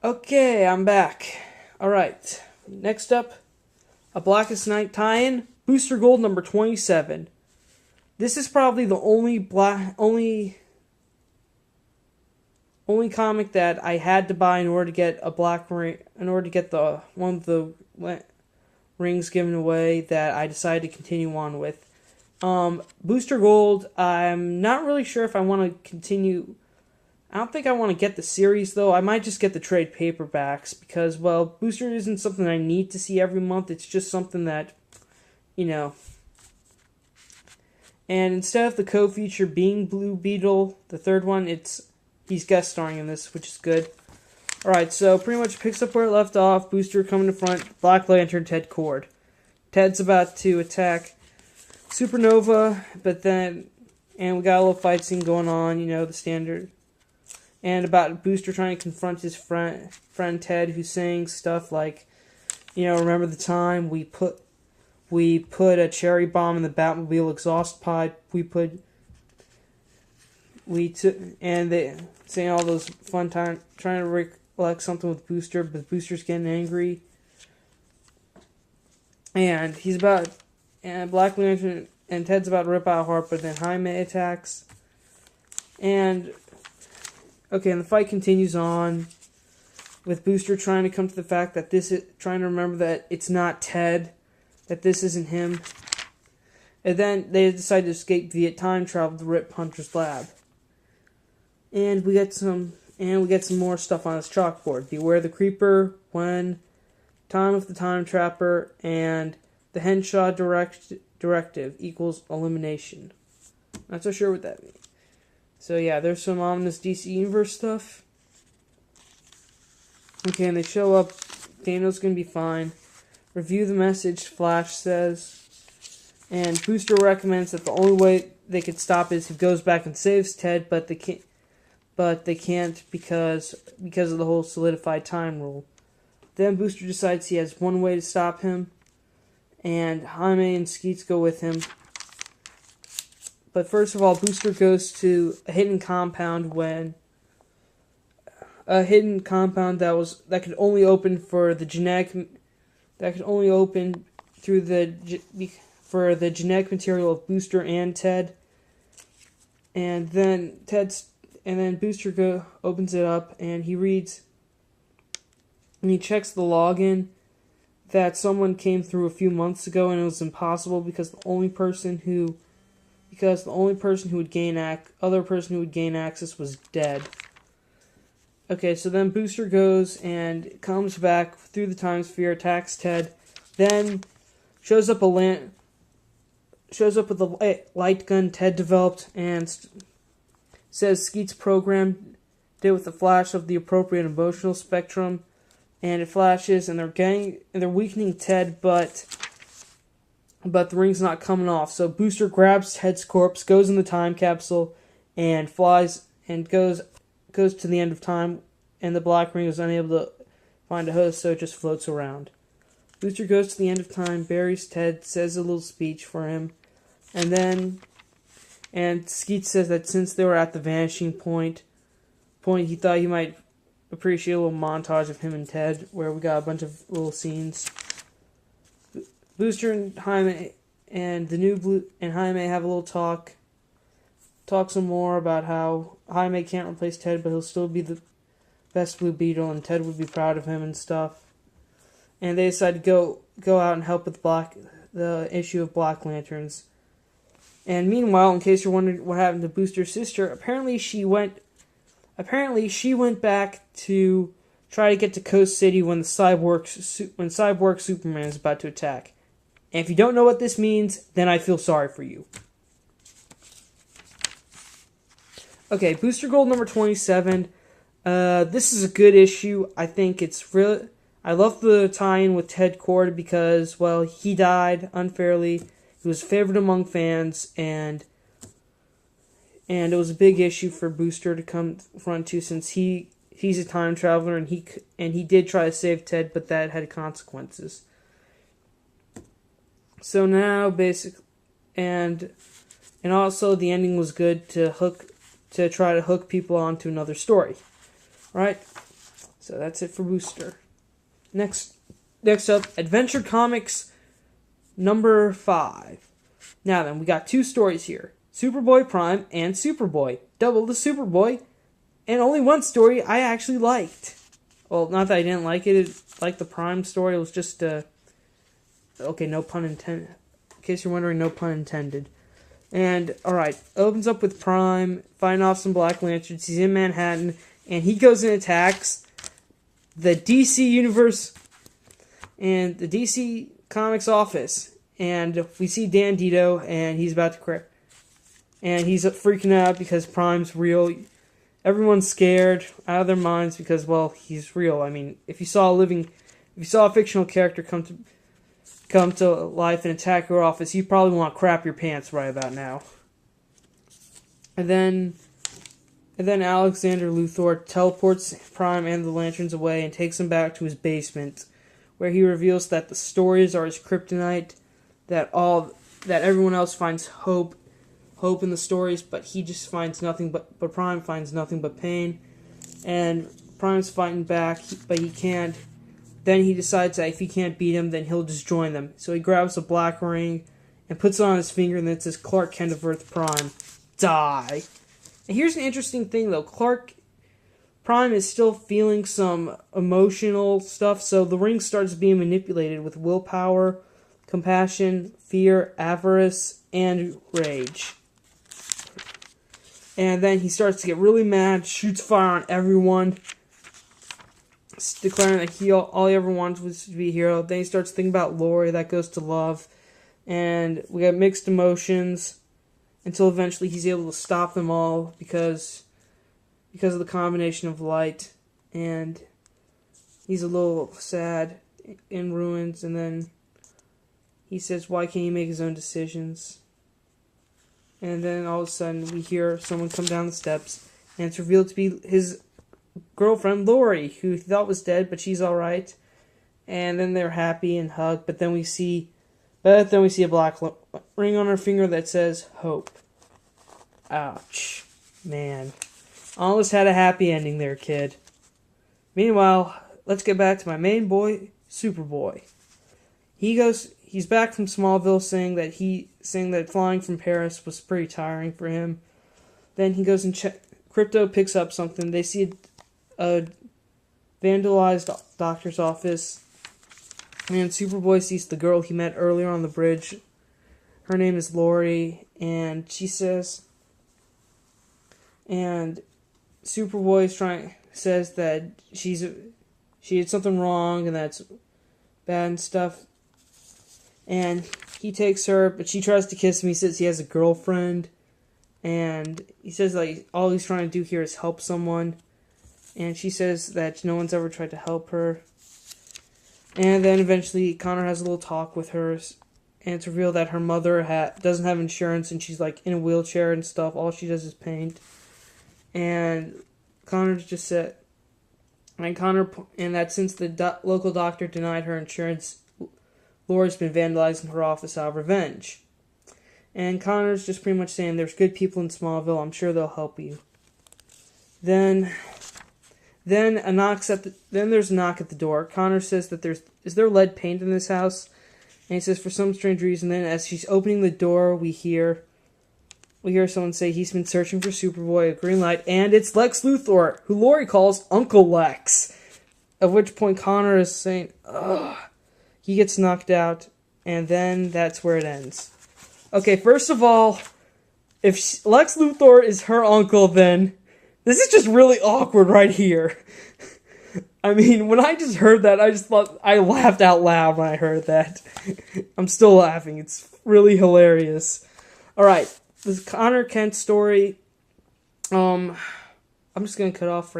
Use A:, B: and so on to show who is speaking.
A: Okay, I'm back. Alright, next up, a Blackest Night tie-in, Booster Gold number 27. This is probably the only comic that I had to buy in order to get a black ring, in order to get the one of the rings given away that I decided to continue on with. Booster Gold, I'm not really sure if I want to continue. I don't think I want to get the series, though. I might just get the trade paperbacks because, well, Booster isn't something I need to see every month. It's just something that, you know. And instead of the co-feature being Blue Beetle, the third one, he's guest starring in this, which is good. Alright, so pretty much picks up where it left off. Booster coming to front, Black Lantern, Ted Kord. Ted's about to attack Supernova, and we got a little fight scene going on, the standard. And about Booster trying to confront his friend Ted, who's saying stuff like, remember the time we put a cherry bomb in the Batmobile exhaust pipe. And they saying all those fun times, trying to recollect something with Booster, but Booster's getting angry. And Black Lantern and Ted's about to rip out Heart, but then Jaime attacks. And the fight continues on with Booster trying to come to the fact that trying to remember that it's not Ted, that this isn't him. And then they decide to escape via time travel to Rip Hunter's lab. And we get some more stuff on his chalkboard. Beware the Creeper, when, time of the Time Trapper, and the Henshaw directive equals elimination. Not so sure what that means. So yeah, there's some ominous DC Universe stuff. Okay, and they show up. Daniel's gonna be fine. Review the message, Flash says. And Booster recommends that the only way they could stop is if he goes back and saves Ted, but they can't because of the whole solidified time rule. Then Booster decides he has one way to stop him, and Jaime and Skeets go with him. But first of all, Booster goes to a hidden compound that could only open for the genetic material of Booster and Ted. And then Booster opens it up and he reads and he checks the login that someone came through a few months ago, and it was impossible because the only person who would gain access was dead. Okay, so then Booster goes and comes back through the time sphere, attacks Ted, then shows up with the light gun Ted developed, and says Skeet's program did with the flash of the appropriate emotional spectrum, and it flashes, and they're weakening Ted, but the ring's not coming off. So Booster grabs Ted's corpse, goes in the time capsule, and flies and goes to the end of time, and the black ring is unable to find a host, so it just floats around. Booster goes to the end of time, buries Ted, says a little speech for him, and Skeet says that since they were at the vanishing point, he thought he might appreciate a little montage of him and Ted, where we got a bunch of little scenes. Booster and Jaime and Jaime have a little talk some more about how Jaime can't replace Ted, but he'll still be the best Blue Beetle, and Ted would be proud of him and stuff. And they decide to go out and help with the issue of Black Lanterns. And meanwhile, in case you're wondering what happened to Booster's sister, apparently she went back to try to get to Coast City when Cyborg Superman is about to attack. And if you don't know what this means, then I feel sorry for you. Okay, Booster Gold number 27. This is a good issue. I think it's real. I love the tie-in with Ted Kord because, well, he died unfairly. He was favored among fans, and it was a big issue for Booster to come front to, since he's a time traveler, and he did try to save Ted, but that had consequences. So now, and also the ending was good to try to hook people onto another story, right? So So that's it for Booster. Next up, Adventure Comics number 5. Now then, we got 2 stories here. Superboy Prime and Superboy. Double the Superboy. And only one story I actually liked. Well, not that I didn't like it. Like the Prime story, it was just okay, no pun intended. In case you're wondering, no pun intended. And, alright, opens up with Prime fighting off some Black Lanterns. He's in Manhattan, and he goes and attacks the DC Universe and the DC Comics office. And we see Dan Didio, and he's about to crack. And he's freaking out because Prime's real. Everyone's scared out of their minds because, well, he's real. I mean, if you saw a fictional character come to life and attack your office, you probably want to crap your pants right about now. And then Alexander Luthor teleports Prime and the Lanterns away and takes them back to his basement, where he reveals that the stories are his kryptonite, that everyone else finds hope in the stories, but he just finds nothing but Prime finds nothing but pain. And Prime's fighting back, but he can't. Then he decides that if he can't beat him, then he'll just join them. So he grabs a black ring and puts it on his finger, and then it says Clark Kent of Earth Prime, die. And here's an interesting thing, though. Prime is still feeling some emotional stuff, so the ring starts being manipulated with willpower, compassion, fear, avarice, and rage. And then he starts to get really mad, shoots fire on everyone, declaring that all he ever wanted was to be a hero. Then he starts thinking about Lori, that goes to love. And we got mixed emotions until eventually he's able to stop them all because of the combination of light. And he's a little sad, in ruins, and then he says, why can't he make his own decisions? And then all of a sudden we hear someone come down the steps, and it's revealed to be his girlfriend Lori, who he thought was dead, but she's alright. And then they're happy and hug, but then we see a black ring on her finger that says hope. Ouch. Man. Almost had a happy ending there, kid. Meanwhile, let's get back to my main boy, Superboy. He's back from Smallville saying that flying from Paris was pretty tiring for him. Then he goes and Crypto picks up something. They see a vandalized doctor's office. And Superboy sees the girl he met earlier on the bridge. Her name is Lori, and she says, and Superboy says that she did something wrong and that's bad and stuff. And he takes her, but she tries to kiss him. He says he has a girlfriend, and he says like all he's trying to do here is help someone. And she says that no one's ever tried to help her. And then eventually Connor has a little talk with her, and it's revealed that her mother doesn't have insurance, and she's like in a wheelchair and stuff. All she does is paint. And Connor just said, and that since the local doctor denied her insurance, Laura's been vandalizing her office out of revenge. And Connor's just pretty much saying there's good people in Smallville. I'm sure they'll help you. Then there's a knock at the door. Connor says that is there lead paint in this house? And he says for some strange reason. Then as she's opening the door, we hear someone say he's been searching for Superboy, a green light, and it's Lex Luthor, who Lori calls Uncle Lex. At which point Connor is saying, ugh. He gets knocked out, and then that's where it ends. Okay, first of all, if Lex Luthor is her uncle, then this is just really awkward right here. I mean, when I just heard that, I laughed out loud when I heard that. I'm still laughing. It's really hilarious. Alright, this Connor Kent story, I'm just gonna cut off right